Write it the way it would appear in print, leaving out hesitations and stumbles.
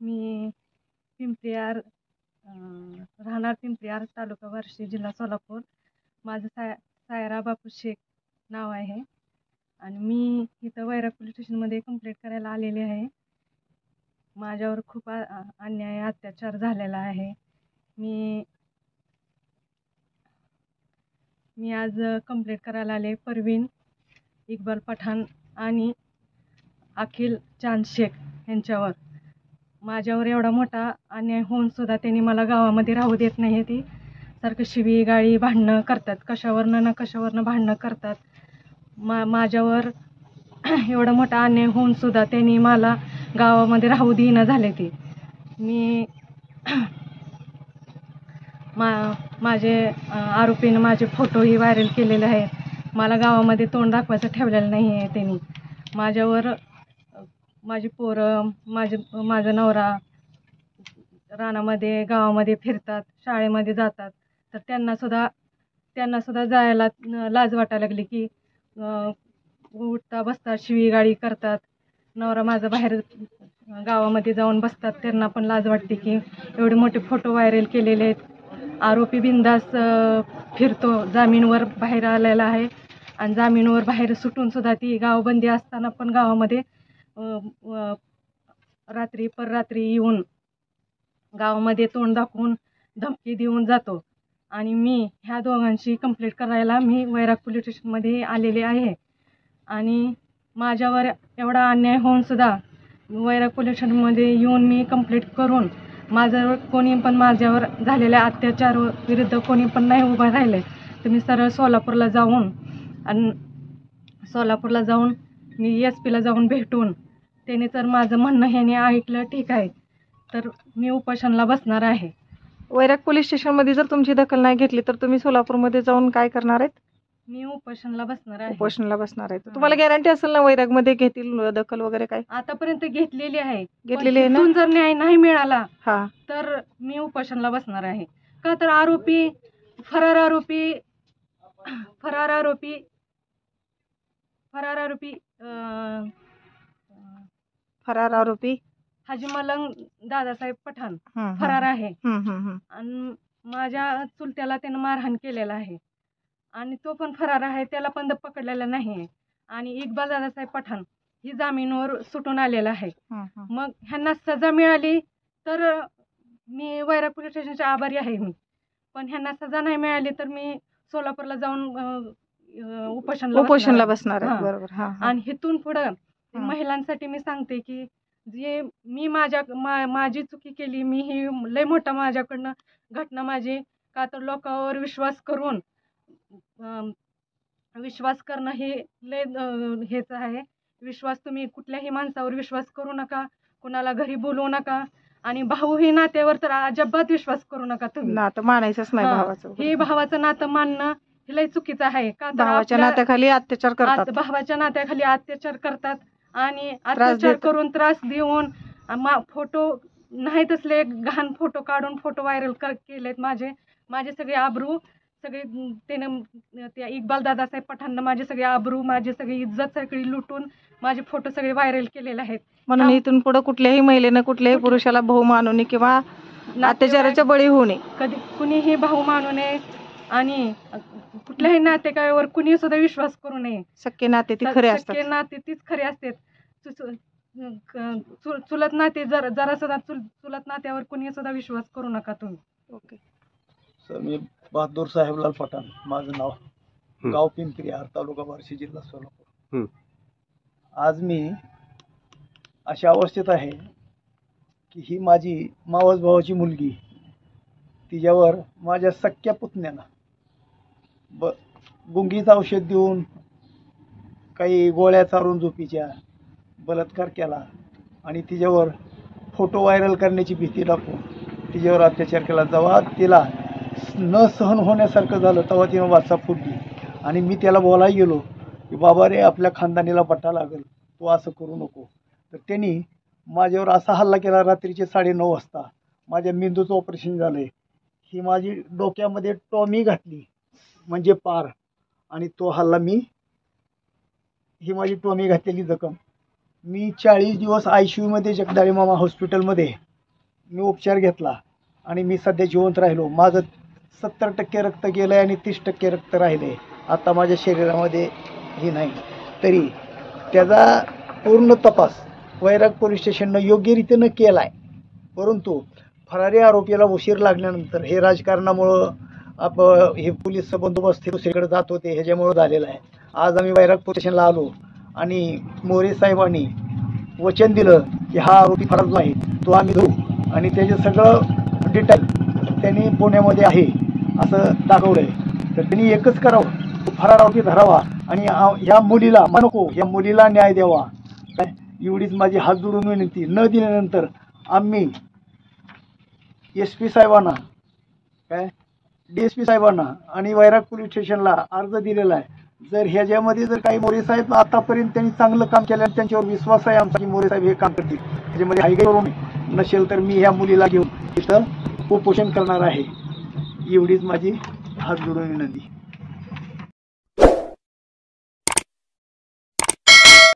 मी पिंपरीयार राहणार पिंपरीयार, तालुका बार्शी, जिल्हा सोलापूर. माझं सायरा बापू शेख नाव आहे आणि मी इथं वैराग पोलीस स्टेशनमध्ये कंप्लेंट करायला आलेले आहे. माझ्यावर खूप अन्याय अत्याचार झालेला आहे. मी आज कंप्लेंट करायला आले. परवीन इक्बाल पठाण आणि अखिल चांद शेख यांच्यावर. माझ्यावर एवढा मोठा अन्याय होऊन सुद्धा त्यांनी मला गावामध्ये राहू देत नाही. ती सारखं शिवी गाळी भांडणं करतात, कशावरनं भांडणं करतात. माझ्यावर एवढा मोठा अन्याय होऊन सुद्धा त्यांनी मला गावामध्ये राहू देईना झाले. ती मी माझे आरोपीनं माझे फोटोही व्हायरल केलेले आहेत. मला गावामध्ये तोंड दाखवायचं ठेवलेलं नाही आहे. त्यांनी माझ्यावर माझी पोरं माझा नवरा रानामध्ये गावामध्ये फिरतात, शाळेमध्ये जातात, तर त्यांना सुद्धा जायला लाज वाटायला लागली की उठता बसता शिवीगाळी करतात. नवरा माझा बाहेर गावामध्ये जाऊन बसतात, त्यांना पण लाज वाटते की एवढे मोठे फोटो व्हायरल केलेले आहेत. आरोपी बिंदास फिरतो, जामीनवर बाहेर आलेला आहे आणि जामीनवर बाहेर सुटून सुद्धा ती गावबंदी असताना पण गावामध्ये पररात्री येऊन गावामध्ये तोंड दाखवून धमकी देऊन जातो. आणि मी ह्या दोघांची कंप्लेंट करायला मी वैराग पोलीस स्टेशनमध्ये आलेले आहे. आणि माझ्यावर एवढा अन्याय होऊन सुद्धा वैराग पोलीस स्टेशनमध्ये येऊन मी कंप्लेंट करून माझ्यावर झालेल्या अत्याचार विरुद्ध कोणी पण नाही उभं राहिले. तर मी सरळ सोलापूरला जाऊन मी SP ला जाऊन भेटून त्याने तर माझं म्हणणं ह्याने ऐकलं, ठीक आहे, तर मी उपोषणाला बसणार आहे. वैराग पोलीस स्टेशनमध्ये जर तुमची दखल नाही घेतली तर तुम्ही सोलापूरमध्ये जाऊन काय करणार आहेत? मी उपोषणाला बसणार आहे. उपोषणाला बसणार आहे. तुम्हाला गॅरंटी असेल ना वैरागमध्ये घेतील दखल वगैरे? काय आतापर्यंत घेतलेली आहे ना? जर न्याय नाही मिळाला हा तर मी उपोषणाला बसणार आहे. का तर फरार आरोपी हाजी मलंग दादासाहेब पठाण फरार आहे आणि माझ्या चुलत्याला त्यानं मारहाण केलेला आहे आणि तो पण फरार आहे, त्याला पण पकडलेला नाही आहे. आणि इक्बाल दादासाहेब पठाण ही जामीनवर सुटून आलेला आहे. मग ह्यांना सजा मिळाली तर मी वैराग पोलीस स्टेशनचे आभारी आहे मी. पण ह्यांना सजा नाही मिळाली तर मी सोलापूरला जाऊन उपोषणाला बसणार आहे. बरोबर. आणि इथून पुढं महिलांसाठी मी सांगते की जे मी माझी चुकी केली, मी ही लय मोठा माझ्याकडनं घटना माझी, का तर लोकांवर विश्वास करणं हे लय हेच आहे. तुम्ही कुठल्याही माणसावर विश्वास करू नका, कुणाला घरी बोलवू नका आणि भाऊही नात्यावर तर अजिबात विश्वास करू नका. तुम्ही नातं मानायचंच नाही भावाचं. हे भावाचं नातं मानणं हे लय चुकीचं आहे. का तर भावाच्या नात्याखाली अत्याचार करतात. भावाच्या नात्याखाली अत्याचार करतात आणि अत्याचार करून त्रास देऊन फोटो नाही तसले घाण फोटो काढून फोटो व्हायरल केलेत. माझे सगळे आबरू त्या इक्बाल दादासाहेब पठाणनं माझे सगळे आबरू, माझी सगळी इज्जत सगळी लुटून माझे फोटो सगळे व्हायरल केलेले आहेत. म्हणून इथून पुढे कुठल्याही महिलेनं कुठल्याही पुरुषाला भाऊ मानू नये किंवा अत्याचाराच्या बळी होऊ नये. कधी कुणीही भाऊ मानू नये आणि कुठल्याही नातेवाईकावर कुणी सुद्धा विश्वास करू नये. सख्खे नाते ती खरे असतात. सख्खे नाते तीच खरे असतात. चुलत नाते जरा सुद्धा चुलत नात्यावर कुणी सुद्धा विश्वास करू नका तुम्ही. ओके सर, मी बहादूर साहेबलाल पठाण माझं नाव, गाव पिंपरीयार, तालुका बार्शी, जिल्हा सोलापूर. आज मी अशा अवस्थेत आहे की ही माझी मावस भावाची मुलगी, तिच्यावर माझ्या सख्या पुतण्यानं गुंगीचं औषध देऊन काही गोळ्या चारून झोपीच्या बलात्कार केला आणि तिच्यावर फोटो व्हायरल करण्याची भीती दाखवून तिच्यावर अत्याचार केला. जेव्हा तिला न सहन होण्यासारखं झालं तेव्हा तिनं वाचा फुटली आणि मी त्याला बोलायला गेलो की बाबा रे, आपल्या खानदानीला बट्टा लागेल, तू असं करू नको. तर त्यांनी माझ्यावर असा हल्ला केला. रात्रीचे 9:30 वाजता माझ्या मेंदूचं ऑपरेशन झालं आहे. ही माझी डोक्यामध्ये टॉमी घातली म्हणजे पार, आणि तो हल्ला ही माझी टॉमी घातलेली जखम. मी 40 दिवस ICU मध्ये जगदाळे मामा हॉस्पिटलमध्ये मी उपचार घेतला आणि मी सध्या जिवंत राहिलो. माझं 70% रक्त गेलं आहे आणि 30% रक्त राहिले. आता माझ्या शरीरामध्ये हे नाही. तरी त्याचा पूर्ण तपास वैराग पोलीस स्टेशननं योग्य रीतीनं केला आहे. परंतु फरारी आरोपीला उशीर लागल्यानंतर हे राजकारणामुळं हे पोलीस बंदोबस्त दुसरीकडे जात होते, ह्याच्यामुळं झालेलं आहे. आज आम्ही वैराग पोलीस स्टेशनला आलो आणि मोरे साहेबांनी वचन दिलं की हा आरोपी फरार जो आहे तो आम्ही धरू आणि त्याचे सगळं डिटेल त्यांनी पुण्यामध्ये आहे असं दाखवलंय. तर त्यांनी एकच करावं, फरार आरोपी धरावा आणि ह्या मुलीला नको, या मुलीला न्याय द्यावा. काय एवढीच माझी हात जोडून विनंती. न दिल्यानंतर आम्ही SP साहेबांना, काय DSP साहेबांना आणि वैराग पोलीस स्टेशनला अर्ज दिलेला आहे. जर ह्याच्यामध्ये जर काही मोरे साहेब आतापर्यंत त्यांनी चांगलं काम केलं आणि त्यांच्यावर विश्वास आहे आमचा की मोरे साहेब हे काम करतील, त्याच्यामध्ये हायगाई करून नसेल तर मी ह्या मुलीला घेऊन तिथं उपोषण करणार आहे. एवढीच माझी हात जोडून विनंती.